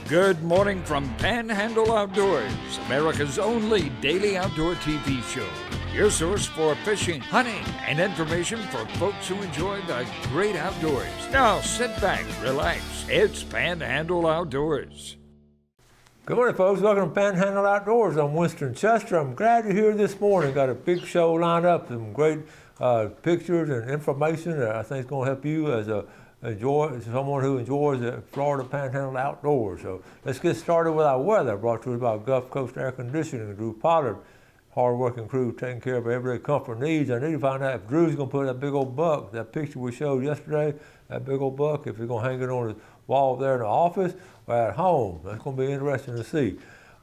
Good morning from Panhandle Outdoors, America's only daily outdoor TV show. Your source for fishing, hunting, and information for folks who enjoy the great outdoors. Now sit back, relax. It's Panhandle Outdoors. Good morning, folks. Welcome to Panhandle Outdoors. I'm Winston Chester. I'm glad you're here this morning. Got a big show lined up, some great pictures and information that I think is going to help you as someone who enjoys the Florida Panhandle Outdoors. So let's get started with our weather, brought to us by Gulf Coast Air Conditioning and Drew Pollard. Hard-working crew taking care of everyday comfort needs. I need to find out if Drew's going to put that big old buck, that picture we showed yesterday, that big old buck, if he's going to hang it on the wall there in the office or at home. That's going to be interesting to see.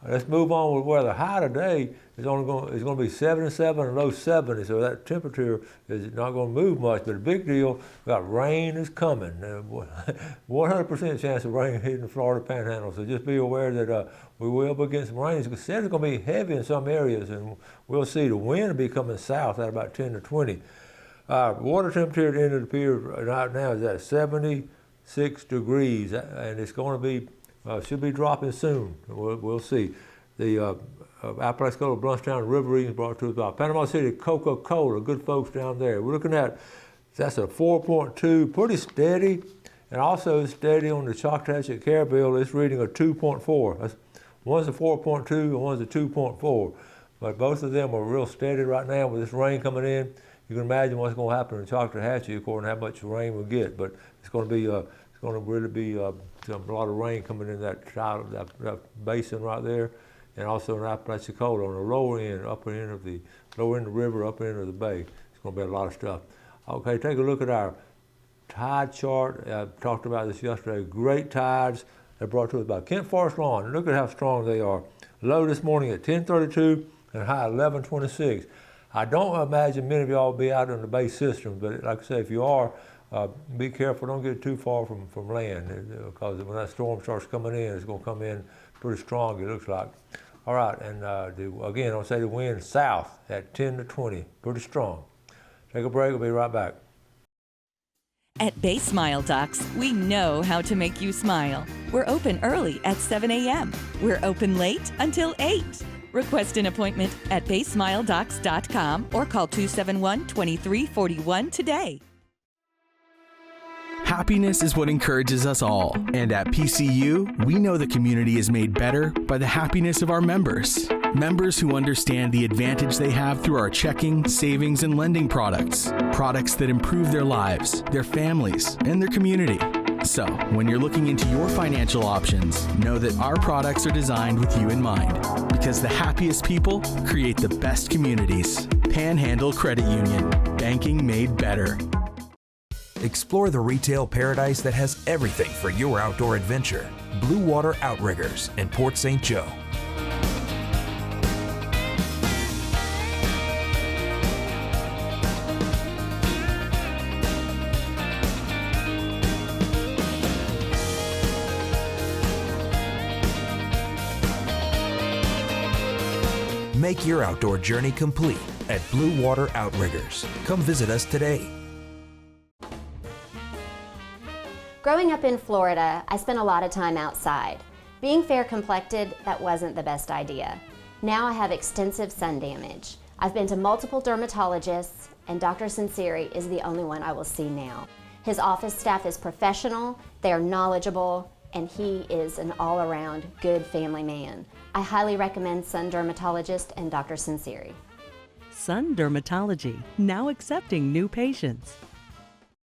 Let's move on with weather. High today is going to be 77 and low 70, so that temperature is not going to move much. But the big deal, we got rain is coming. 100% chance of rain hitting the Florida Panhandle. So just be aware that we will be getting some rain. It said it's going to be heavy in some areas, and we'll see. The wind will be coming south at about 10 to 20. Water temperature at the end of the pier right now is at 76 degrees, and it's going to be should be dropping soon. We'll see. The Apalachicola Bluntstown River readings brought to us by Panama City Coca-Cola, good folks down there. We're looking at, that's a 4.2, pretty steady, and also steady on the Choctaw Carabel. It's reading a 2.4. One's a 4.2 and one's a 2.4. But both of them are real steady right now with this rain coming in. You can imagine what's going to happen in Choctawhatchee according to how much rain we get. But it's going to be really be a lot of rain coming in that basin right there, and also in Apalachicola on the lower end, upper end of the river, upper end of the bay. It's going to be a lot of stuff. Okay, take a look at our tide chart. I talked about this yesterday. Great tides. They're brought to us by Kent Forest Lawn. Look at how strong they are. Low this morning at 10:32 and high 11:26. I don't imagine many of y'all will be out in the bay system, but like I say, if you are, be careful, don't get too far from land, because when that storm starts coming in, it's going to come in pretty strong, it looks like. All right, and again, I'll say the wind south at 10 to 20, pretty strong. Take a break, we'll be right back. At Bay Smile Docks, we know how to make you smile. We're open early at 7 a.m. We're open late until 8. Request an appointment at baysmiledocs.com or call 271-2341 today. Happiness is what encourages us all, and at PCU, we know the community is made better by the happiness of our members. Members who understand the advantage they have through our checking, savings, and lending products. Products that improve their lives, their families, and their community. So, when you're looking into your financial options, know that our products are designed with you in mind. Because the happiest people create the best communities. Panhandle Credit Union. Banking made better. Explore the retail paradise that has everything for your outdoor adventure. Blue Water Outriggers in Port St. Joe. Make your outdoor journey complete at Blue Water Outriggers. Come visit us today. Growing up in Florida, I spent a lot of time outside. Being fair-complected, that wasn't the best idea. Now I have extensive sun damage. I've been to multiple dermatologists, and Dr. Sinceri is the only one I will see now. His office staff is professional, they are knowledgeable, and he is an all-around good family man. I highly recommend Sun Dermatologist and Dr. Sinceri. Sun Dermatology, now accepting new patients.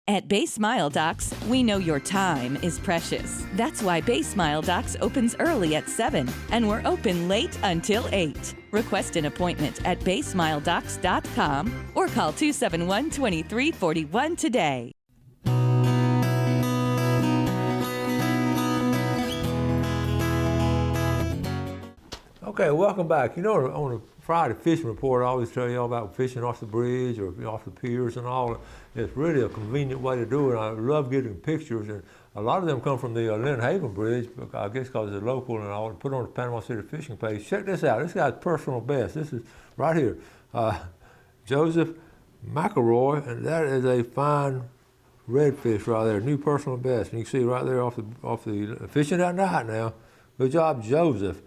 At Bay Smile Docs, we know your time is precious. That's why Bay Smile Docs opens early at 7, and we're open late until 8. Request an appointment at baysmiledocs.com or call 271-2341 today. Okay, welcome back. You know, on the Friday fishing report, I always tell you all about fishing off the bridge or off the piers and all. It's really a convenient way to do it. I love getting pictures, and a lot of them come from the Lynn Haven Bridge, I guess because it's local, and I'll put on the Panama City fishing page. Check this out. This guy's personal best. This is right here. Joseph McElroy, and that is a fine redfish right there, new personal best. And you can see right there off the fishing at night now. Good job, Joseph.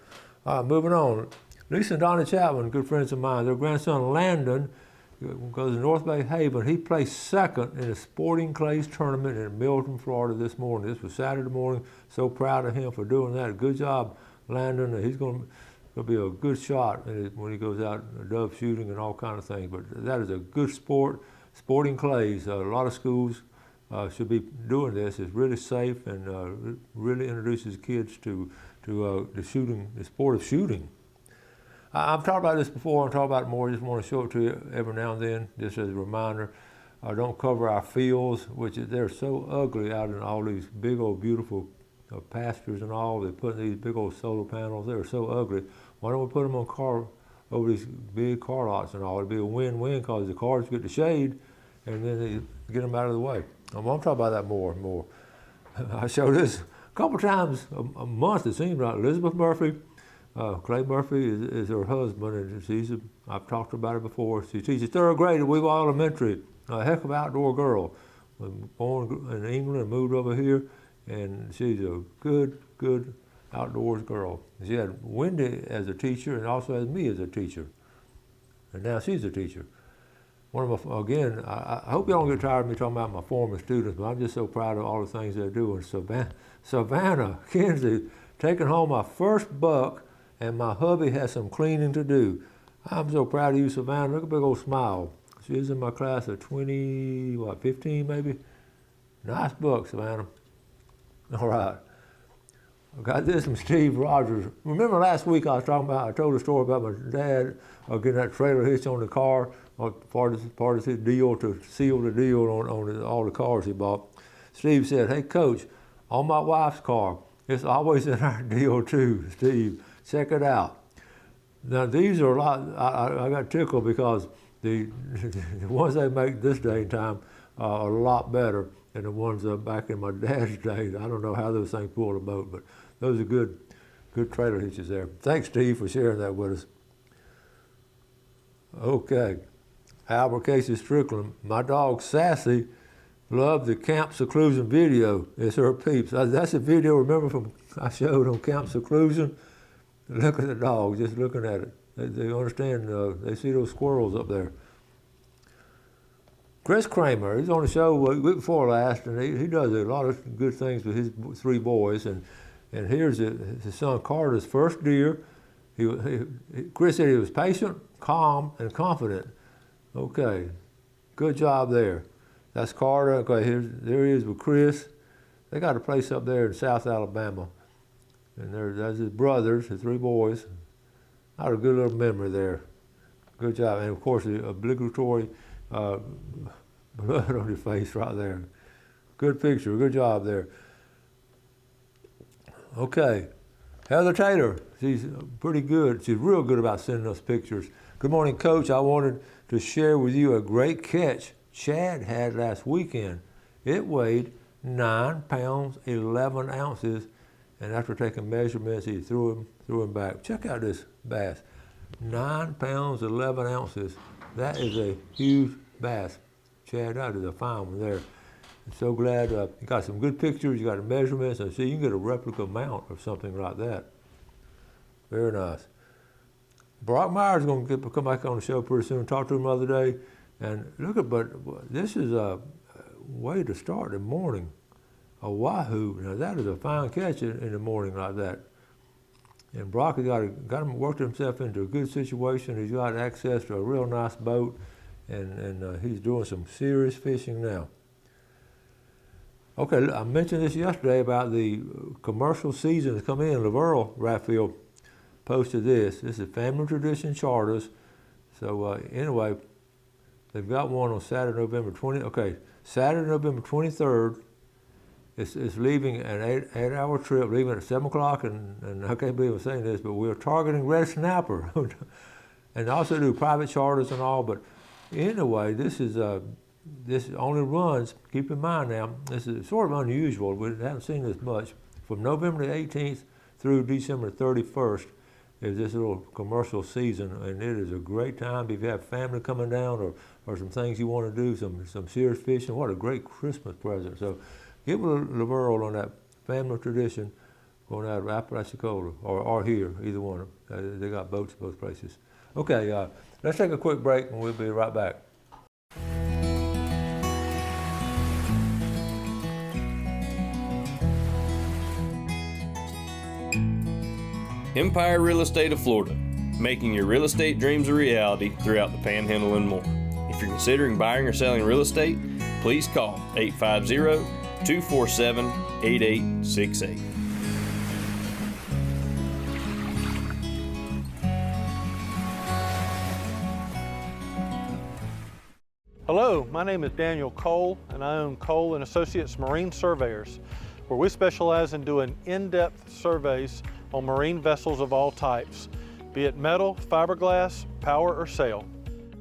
All right, moving on. Lisa and Donnie Chapman, good friends of mine. Their grandson Landon goes to North Bay Haven. He placed second in a sporting clays tournament in Milton, Florida this morning. This was Saturday morning. So proud of him for doing that. Good job, Landon. He's going to be a good shot when he goes out dove shooting and all kind of things. But that is a good sport. Sporting clays. A lot of schools should be doing this. It's really safe and really introduces kids to the shooting, the sport of shooting. I've talked about this before. I'll talk about it more. I just want to show it to you every now and then, just as a reminder. Don't cover our fields, which they're so ugly out in all these big old beautiful pastures and all. They put these big old solar panels. They're so ugly. Why don't we put them on over these big car lots and all? It'd be a win-win because the cars get the shade, and then they get them out of the way. I'm going to talk about that more and more. I show this a couple times a month. It seems like Elizabeth Murphy. Clay Murphy is her husband, and I've talked about her before. She teaches third grade at Weevil Elementary. A heck of an outdoor girl. Born in England and moved over here, and she's a good outdoors girl. She had Wendy as a teacher and also has me as a teacher. And now she's a teacher. Again, I hope you don't get tired of me talking about my former students, but I'm just so proud of all the things they're doing. Savannah Kinsey, taking home my first buck, and my hubby has some cleaning to do. I'm so proud of you, Savannah. Look at a big old smile. She is in my class of 15 maybe? Nice buck, Savannah. All right. I got this from Steve Rogers. Remember last week I told a story about my dad getting that trailer hitch on the car, part of his deal to seal the deal on all the cars he bought. Steve said, "Hey, Coach, on my wife's car, it's always in our deal too, Steve. Check it out." Now these are a lot, I got tickled because the ones they make this day and time are a lot better than the ones back in my dad's days. I don't know how those things pulled a boat, but those are good trailer hitches there. Thanks, Steve, for sharing that with us. Okay, Albert Casey Strickland. My dog Sassy loved the Camp Seclusion video. It's her peeps. That's a video, remember, I showed on Camp Seclusion. Look at the dog, just looking at it. They understand, they see those squirrels up there. Chris Kramer, he's on the show week before last, and he does a lot of good things with his 3 boys. And here's his son Carter's first deer. Chris said he was patient, calm, and confident. Okay, good job there. That's Carter. Okay, there he is with Chris. They got a place up there in South Alabama. And that's his brothers, his 3 boys. I had a good little memory there. Good job. And of course, the obligatory blood on your face right there. Good picture, good job there. Okay, Heather Taylor, she's pretty good. She's real good about sending us pictures. Good morning, Coach. I wanted to share with you a great catch Chad had last weekend. It weighed 9 pounds, 11 ounces, and after taking measurements, he threw him back. Check out this bass. 9 pounds, 11 ounces. That is a huge bass. Chad, that is a fine one there. I'm so glad you got some good pictures, you got the measurements, and see, you can get a replica mount or something like that. Very nice. Brock Myers is going to come back on the show pretty soon. Talked to him the other day, and but this is a way to start the morning. A wahoo. Now that is a fine catch in the morning like that. And Brock has got him worked himself into a good situation. He's got access to a real nice boat, and he's doing some serious fishing now. Okay, I mentioned this yesterday about the commercial season that's come in. Laverl Rathfield posted this. This is Family Tradition Charters. So anyway, they've got one on Saturday, November 23rd. It's leaving an 8-hour trip, leaving at 7 o'clock, and I can't believe I'm saying this, but we're targeting red snapper. And also do private charters and all, but anyway, this only runs, keep in mind now, this is sort of unusual, we haven't seen this much, from November the 18th through December 31st is this little commercial season, and it is a great time if you have family coming down or some things you want to do, some serious fishing. What a great Christmas present. So get with Laverl on that Family Tradition going out of Apalachicola or here, either one. They got boats both places. Okay, let's take a quick break and we'll be right back. Empire Real Estate of Florida, making your real estate dreams a reality throughout the Panhandle and more. If you're considering buying or selling real estate, please call 850-247-8868. Hello, my name is Daniel Cole, and I own Cole & Associates Marine Surveyors, where we specialize in doing in-depth surveys on marine vessels of all types, be it metal, fiberglass, power, or sail.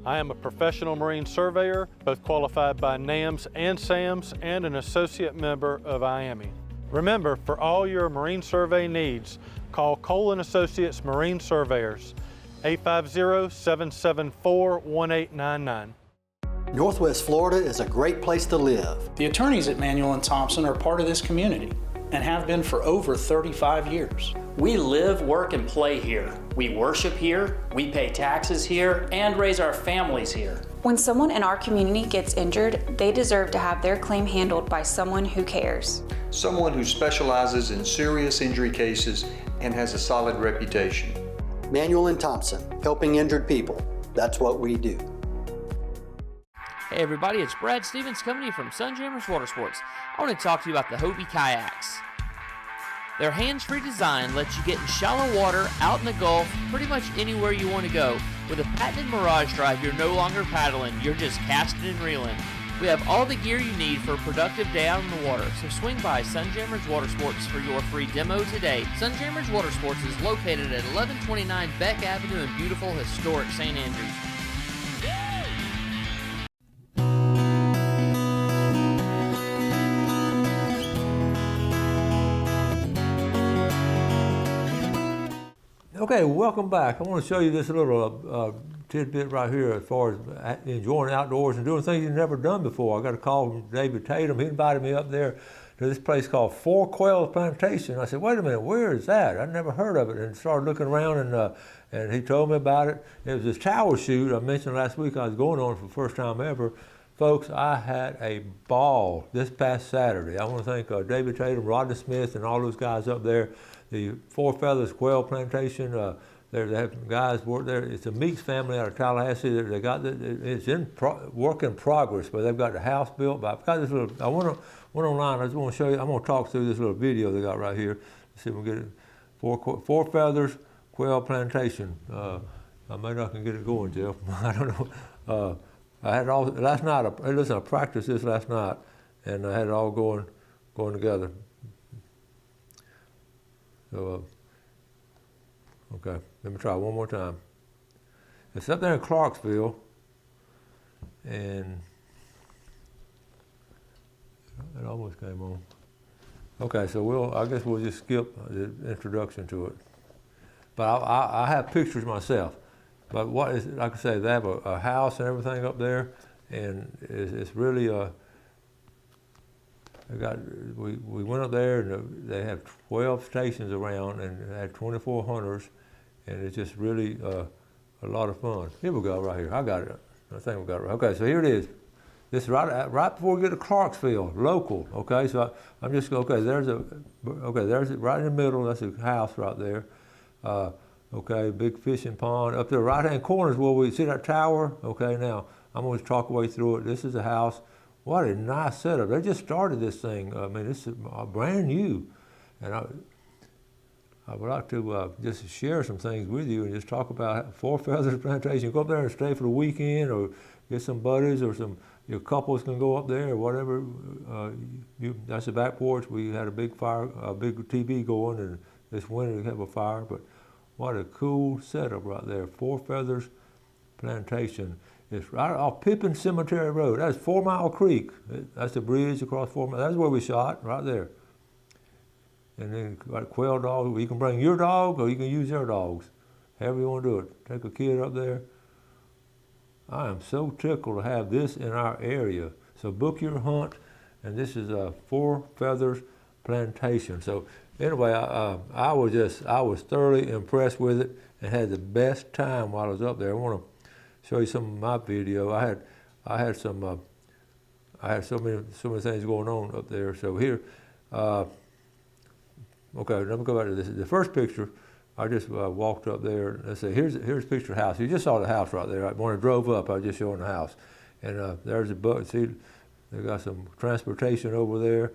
I am a professional marine surveyor, both qualified by NAMS and SAMS, and an associate member of IAME. Remember, for all your marine survey needs, call Cole & Associates Marine Surveyors, 850-774-1899. Northwest Florida is a great place to live. The attorneys at Manuel & Thompson are part of this community and have been for over 35 years. We live, work, and play here. We worship here, we pay taxes here, and raise our families here. When someone in our community gets injured, they deserve to have their claim handled by someone who cares. Someone who specializes in serious injury cases and has a solid reputation. Manuel & Thompson, helping injured people. That's what we do. Hey everybody, it's Brad Stevens coming to you from Sunjammers Water Sports. I want to talk to you about the Hobie kayaks. Their hands-free design lets you get in shallow water, out in the Gulf, pretty much anywhere you want to go. With a patented Mirage drive, you're no longer paddling, you're just casting and reeling. We have all the gear you need for a productive day out in the water, so swing by Sunjammers Water Sports for your free demo today. Sunjammers Water Sports is located at 1129 Beck Avenue in beautiful, historic St. Andrews. Okay, welcome back. I want to show you this little tidbit right here as far as enjoying outdoors and doing things you've never done before. I got a call from David Tatum. He invited me up there to this place called Four Quail Plantation. I said, wait a minute, where is that? I'd never heard of it, and started looking around, and he told me about it. It was this tower shoot I mentioned last week I was going on for the first time ever. Folks, I had a ball this past Saturday. I want to thank David Tatum, Rodney Smith, and all those guys up there. The Four Feathers Quail Plantation, they have guys work there. It's a Meeks family out of Tallahassee. They got it's in work in progress, but they've got the house built. But I've got this little. I went online. I just want to show you. I'm going to talk through this little video they got right here. Let's see if we can get it. Four Feathers Quail Plantation. I may not can get it going, Jeff. I don't know. I had it all last night. I practiced this last night, and I had it all going together. So, okay, let me try one more time. It's up there in Clarksville, and it almost came on. Okay, so I guess we'll just skip the introduction to it. But I have pictures myself. But what is, like I say, they have a house and everything up there, and it's really we went up there, and they have 12 stations around, and they had 24 hunters, and it's just really a lot of fun. Here we go, right here. I got it. I think we got it right. Okay, so here it is. This is right before we get to Clarksville, local. Okay, so I'm just there's it right in the middle. That's a house right there. Okay, big fishing pond. Up there, right-hand corner is where we see that tower. Okay, now I'm going to talk our way through it. This is a house. What a nice setup. They just started this thing. I mean, this is brand new. And I would like to just share some things with you and just talk about Four Feathers Plantation. Go up there and stay for the weekend, or get some buddies, or your couples can go up there, or whatever. That's the back porch. We had a big TV going, and this winter we have a fire. But what a cool setup right there. Four Feathers Plantation. It's right off Pippin Cemetery Road. That's 4 Mile Creek. That's the bridge across 4 Mile. That's where we shot, right there. And then got quail dogs. You can bring your dog, or you can use their dogs. However you want to do it. Take a kid up there. I am so tickled to have this in our area. So book your hunt, and this is Four Feathers Plantation. So anyway, I was thoroughly impressed with it and had the best time while I was up there. I want to show you some of my video. I had so many things going on up there. So here, okay, let me go back to this. The first picture, I just walked up there. Let's say here's a picture of the house. You just saw the house right there. When I drove up, I was just showing the house, and there's a bucket. See, they got some transportation over there.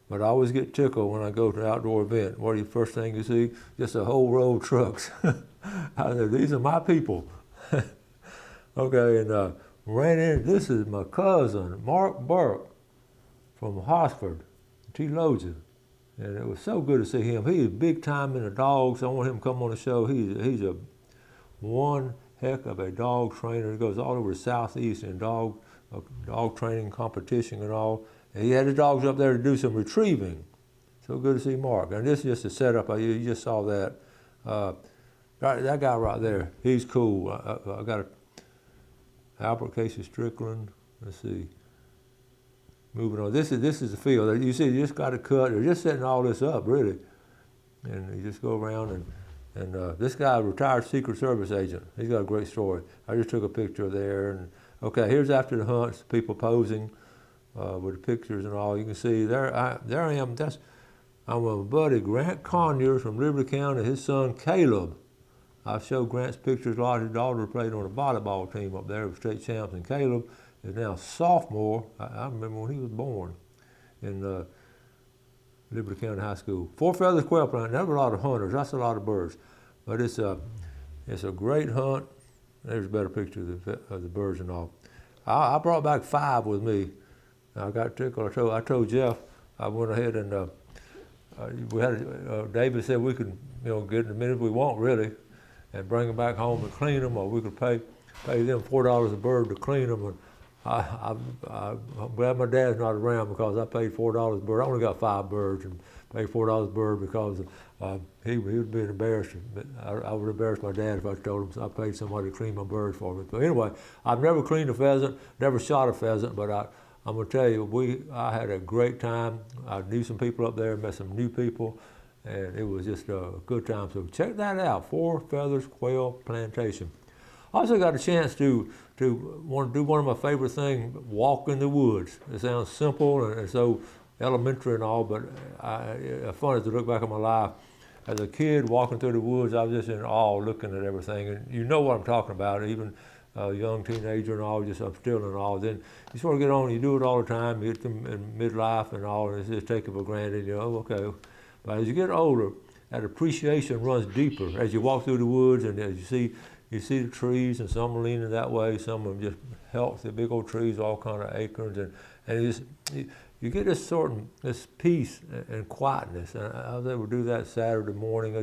But I always get tickled when I go to an outdoor event. What are the first thing you see? Just a whole row of trucks. I said, these are my people. Okay, and ran in. This is my cousin, Mark Burke, from Hosford, T-Loja. And it was so good to see him. He is big time in the dogs. I want him to come on the show. He's a one heck of a dog trainer. He goes all over the Southeast in dog training competition and all. And he had his dogs up there to do some retrieving. So good to see Mark. And this is just a setup. You just saw that. That guy right there, he's cool. I got Albert Casey Strickland. Let's see. Moving on. This is the field. You see, you just got to cut. They're just setting all this up, really. And you just go around and this guy, a retired Secret Service agent. He's got a great story. I just took a picture there. And okay, here's after the hunts, people posing with the pictures and all. You can see there I am. I'm with my buddy Grant Conyers from Liberty County. His son Caleb. I showed Grant's pictures a lot. His daughter played on a volleyball team up there with state champs, and Caleb is now a sophomore. I remember when he was born in Liberty County High School. Four feathers quail plant. Never a lot of hunters. That's a lot of birds, but it's a great hunt. There's a better picture of the birds and all. I brought back 5 with me. I got tickled. I told Jeff. I went ahead and we had David said we could get them in if we want really, and bring them back home and clean them, or we could pay them $4 a bird to clean them. And I'm glad my dad's not around because I paid $4 a bird. I only got 5 birds and paid $4 a bird because he would be embarrassed. I would embarrass my dad if I told him so I paid somebody to clean my birds for me. But anyway, I've never cleaned a pheasant, never shot a pheasant, but I'm gonna tell you, I had a great time. I knew some people up there, met some new people, and it was just a good time. So check that out, Four Feathers Quail Plantation. I also got a chance to want to do one of my favorite things, walk in the woods. It sounds simple and so elementary and all, but it's funny to look back on my life. As a kid walking through the woods, I was just in awe looking at everything, and you know what I'm talking about, even young teenager and all, I'm still in awe. Then you sort of get on, you do it all the time, you get them in midlife and all, and it's just taken for granted, okay. But as you get older, that appreciation runs deeper as you walk through the woods and as you see the trees, and some are leaning that way, some of them just healthy, big old trees, all kind of acorns, and you get this peace and quietness. And I was able to do that Saturday morning.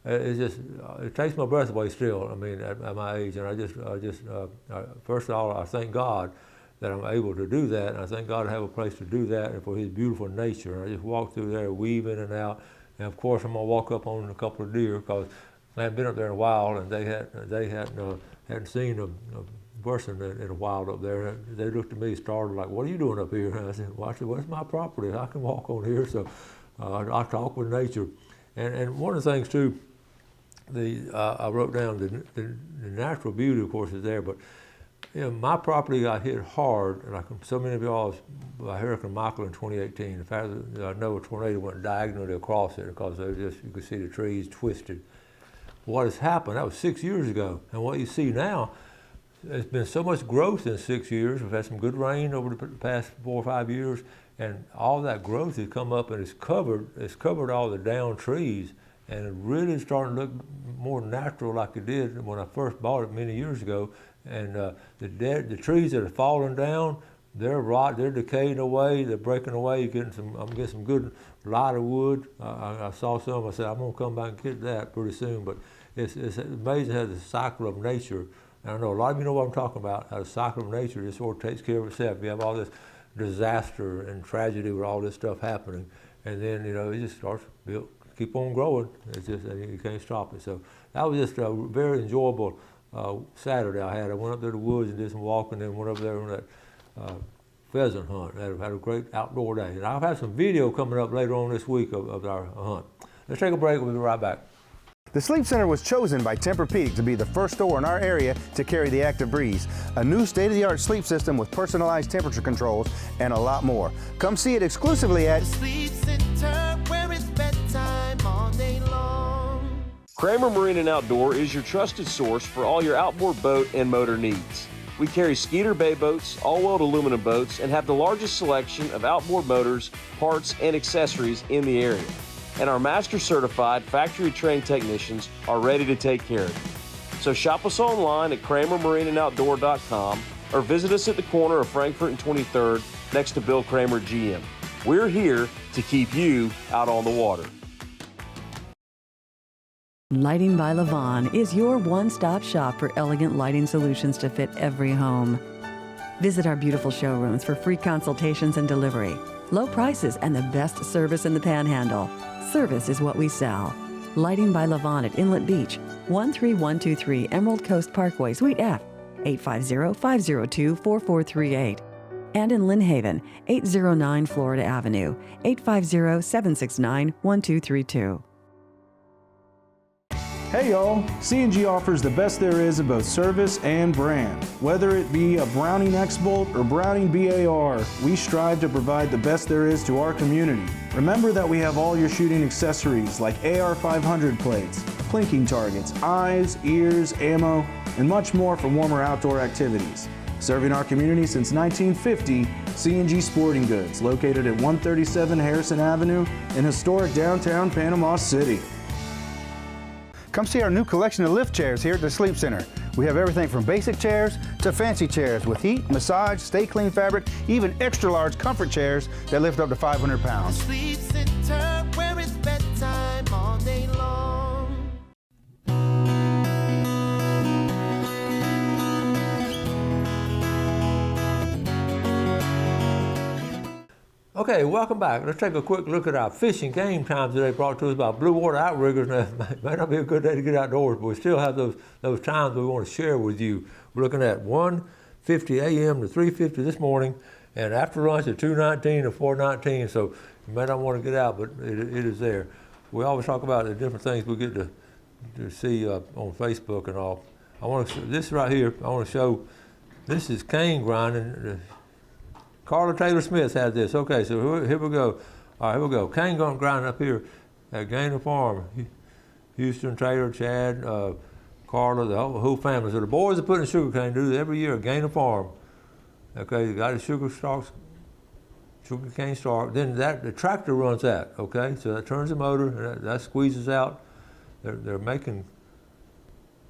It takes my breath away still. I mean, at my age, and first of all, I thank God that I'm able to do that, and I thank God to have a place to do that, and for His beautiful nature. And I just walk through there, weave in and out, and of course I'm gonna walk up on a couple of deer because I hadn't been up there in a while, and they hadn't seen a person in a while up there. They looked at me startled, like, "What are you doing up here?" And I said, "Well, what's my property? I can walk on here." So I talk with nature, and one of the things too. I wrote down the natural beauty, of course, is there, but my property got hit hard, and like so many of y'all, by Hurricane Michael in 2018. In fact, I know a tornado went diagonally across it because you could see the trees twisted. What has happened? That was 6 years ago, and what you see now, there's been so much growth in 6 years. We've had some good rain over the past 4 or 5 years, and all that growth has come up and it's covered all the down trees. And it really starting to look more natural like it did when I first bought it many years ago. And the trees that are falling down, they're decaying away, they're breaking away. I'm getting some good lighter wood. I saw some. I said I'm gonna come back and get that pretty soon. But it's amazing how the cycle of nature. And I know a lot of you know what I'm talking about. How the cycle of nature just sort of takes care of itself. You have all this disaster and tragedy with all this stuff happening, and then it just starts to keep on growing. It's just you can't stop it. So that was just a very enjoyable Saturday I had. I went up there to the woods and did some walking, then went up there on that pheasant hunt. Had a great outdoor day. And I'll have some video coming up later on this week of our hunt. Let's take a break. We'll be right back. The Sleep Center was chosen by Tempur-Pedic to be the first store in our area to carry the Active Breeze, a new state-of-the-art sleep system with personalized temperature controls and a lot more. Come see it exclusively at Sleep Center, where it's bedtime all day long. Kramer Marine and Outdoor is your trusted source for all your outboard boat and motor needs. We carry Skeeter Bay boats, all-wheeled aluminum boats, and have the largest selection of outboard motors, parts, and accessories in the area. And our master certified factory trained technicians are ready to take care of you. So shop us online at KramerMarineandOutdoor.com or visit us at the corner of Frankfurt and 23rd next to Bill Kramer GM. We're here to keep you out on the water. Lighting by Levon is your one-stop shop for elegant lighting solutions to fit every home. Visit our beautiful showrooms for free consultations and delivery, low prices, and the best service in the Panhandle. Service is what we sell. Lighting by Levon at Inlet Beach, 13123 Emerald Coast Parkway, Suite F, 850-502-4438. And in Lynn Haven, 809 Florida Avenue, 850-769-1232. Hey y'all, C&G offers the best there is in both service and brand. Whether it be a Browning X-Bolt or Browning BAR, we strive to provide the best there is to our community. Remember that we have all your shooting accessories like AR-500 plates, plinking targets, eyes, ears, ammo, and much more for warmer outdoor activities. Serving our community since 1950, C&G Sporting Goods, located at 137 Harrison Avenue in historic downtown Panama City. Come see our new collection of lift chairs here at the Sleep Center. We have everything from basic chairs to fancy chairs with heat, massage, stay clean fabric, even extra large comfort chairs that lift up to 500 pounds. Sleep Center, where it's bedtime all day long. Okay, welcome back. Let's take a quick look at our fishing game times today, brought to us by Blue Water Outriggers. Now, it may not be a good day to get outdoors, but we still have those times we want to share with you. We're looking at 1:50 a.m. to 3:50 this morning, and after lunch at 2:19 to 4:19, so you may not want to get out, but it is there. We always talk about the different things we get to see on Facebook and all. This right here, I want to show, this is cane grinding. Carla Taylor Smith has this. Okay, so here we go. All right, here we go. Cane grinding up here at Gainer Farm. Houston, Taylor, Chad, Carla, the whole family. So the boys are putting sugar cane, do it every year at Gainer Farm. Okay, they got the sugar cane stalk. Then the tractor runs that. Okay, so that turns the motor, and that squeezes out. They're making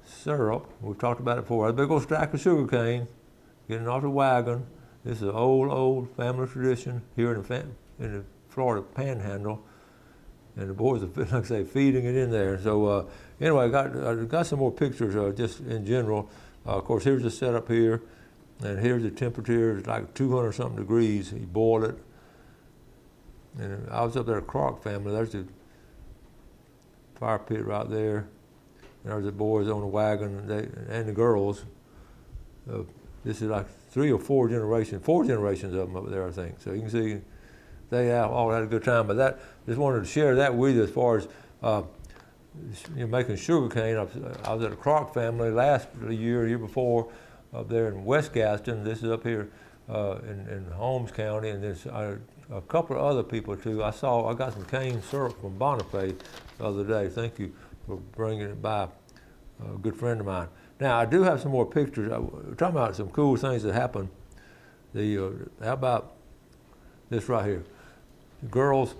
syrup. We've talked about it before. A big old stack of sugar cane, getting off the wagon. This is an old family tradition here in the Florida Panhandle, and the boys are, like I say, feeding it in there. So anyway, I got some more pictures just in general. Of course, here's the setup here, and here's the temperature. It's like 200 something degrees. You boil it, and I was up there at Clark family. There's the fire pit right there. There's the boys on the wagon and the girls. This is like 3 or 4 generations of them up there, I think. So you can see they all had a good time. But just wanted to share that with you as far as making sugar cane. I was at a Clark family last year before, up there in West Gaston. This is up here in Holmes County, and there's a couple of other people too. I got some cane syrup from Bonifay the other day. Thank you for bringing it by, a good friend of mine. Now, I do have some more pictures. We're talking about some cool things that happen. How about this right here? The girls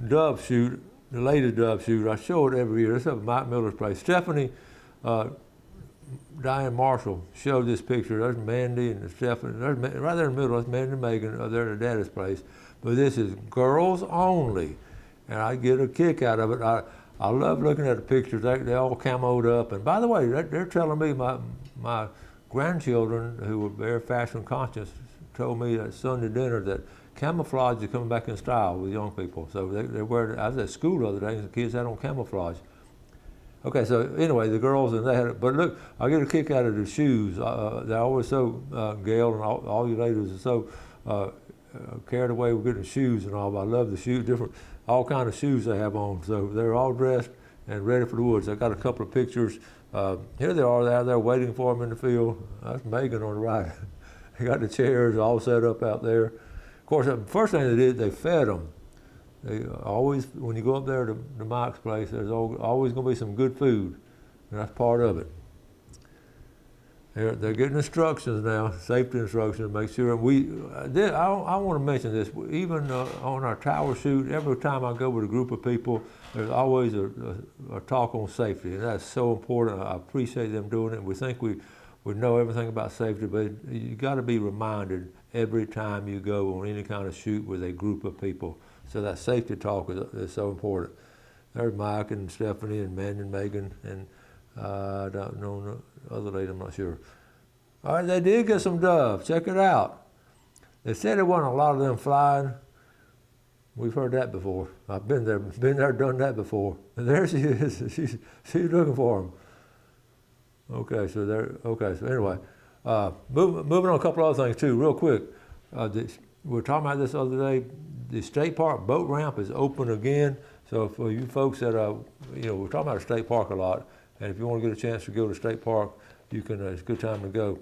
dove shoot, the ladies dove shoot. I show it every year. This is up at Mike Miller's place. Stephanie, Diane Marshall showed this picture. There's Mandy and Stephanie. Right there in the middle, that's Mandy and Megan. They're at Daddy's place. But this is girls only, and I get a kick out of it. I love looking at the pictures. They all camoed up. And by the way, they're telling me my grandchildren, who were very fashion conscious, told me at Sunday dinner that camouflage is coming back in style with young people. So they wear. I was at school the other day, and the kids had on camouflage. Okay, so anyway, the girls and they had it, but look, I get a kick out of the shoes. They're always so, Gail and all you ladies are so carried away with getting shoes and all. But I love the shoes, all kind of shoes they have on. So they're all dressed and ready for the woods. I got a couple of pictures. Here they are out there waiting for them in the field. That's Megan on the right. They got the chairs all set up out there. Of course, the first thing they did, they fed them. They always, when you go up there to Mike's place, there's always going to be some good food, and that's part of it. They're getting instructions now, safety instructions, to make sure. I want to mention this, even on our tower shoot, every time I go with a group of people, there's always a talk on safety, and that's so important. I appreciate them doing it. We think we know everything about safety, but you got to be reminded every time you go on any kind of shoot with a group of people. So that safety talk is so important. There's Mike and Stephanie and Mandy and Megan and I don't know the other lady, I'm not sure. All right, they did get some doves. Check it out. They said there wasn't a lot of them flying. We've heard that before. I've been there, done that before. And there she is. She's looking for them. Okay, so anyway, moving on a couple other things too, real quick. We were talking about this the other day. The state park boat ramp is open again. So for you folks that we're talking about a state park a lot, and if you want to get a chance to go to state park, you can. It's a good time to go.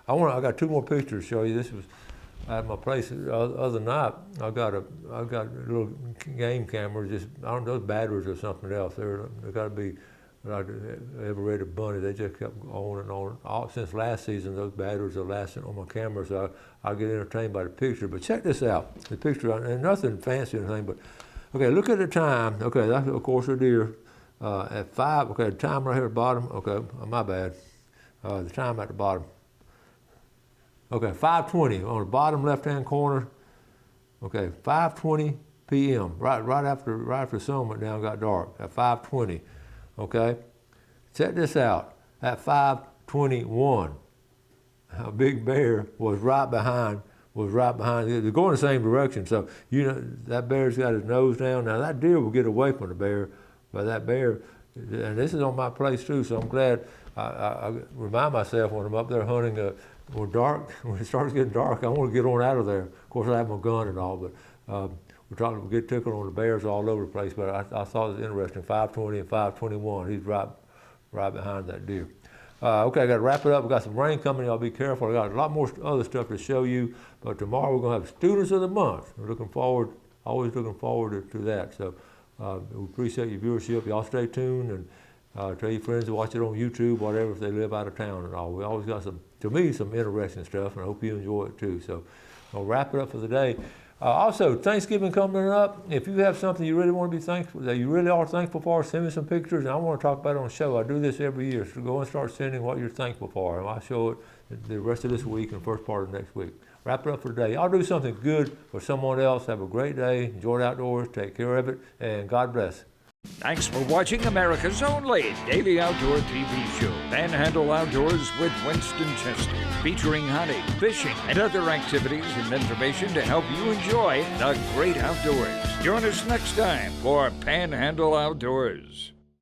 I got two more pictures to show you. This was at my place the other night. I got a little game camera. Just I don't know, those batteries or something else. They got to be. I ever read a bunny, they just kept on and on. Since last season, those batteries are lasting on my camera, so I get entertained by the picture. But check this out, the picture, and nothing fancy or anything, but, okay, look at the time. Okay, that's, of course, a deer. At 5, okay, the time right here at the bottom. Okay, my bad. The time at the bottom. Okay, 5:20 on the bottom left-hand corner. Okay, 5:20 p.m., right after the sun went down and got dark, at 5:20. Okay, check this out. At 5:21, a big bear was right behind. They're going the same direction. So that bear's got his nose down. Now that deer will get away from the bear, but that bear, and this is on my place too. So I'm glad. I remind myself when I'm up there hunting. When it starts getting dark, I want to get on out of there. Of course, I have my gun and all, but. We get tickled on the bears all over the place, but I thought it was interesting. 5:20 and 5:21, he's right behind that deer. Okay, I got to wrap it up. We got some rain coming. I'll be careful. I got a lot more other stuff to show you, but tomorrow we're going to have Students of the Month. We're always looking forward to that. So we appreciate your viewership. Y'all stay tuned and tell your friends to watch it on YouTube, whatever, if they live out of town and all. We always got some interesting stuff, and I hope you enjoy it too. So I'll wrap it up for the day. Also, Thanksgiving coming up. If you have something you really want to be thankful, that you really are thankful for, send me some pictures, and I want to talk about it on the show. I do this every year, so go and start sending what you're thankful for, and I'll show it the rest of this week and first part of next week. Wrap it up for today. I'll do something good for someone else. Have a great day. Enjoy the outdoors. Take care of it, and God bless. Thanks for watching America's only daily outdoor TV show, Panhandle Outdoors with Winston Chester, featuring hunting, fishing, and other activities and information to help you enjoy the great outdoors. Join us next time for Panhandle Outdoors.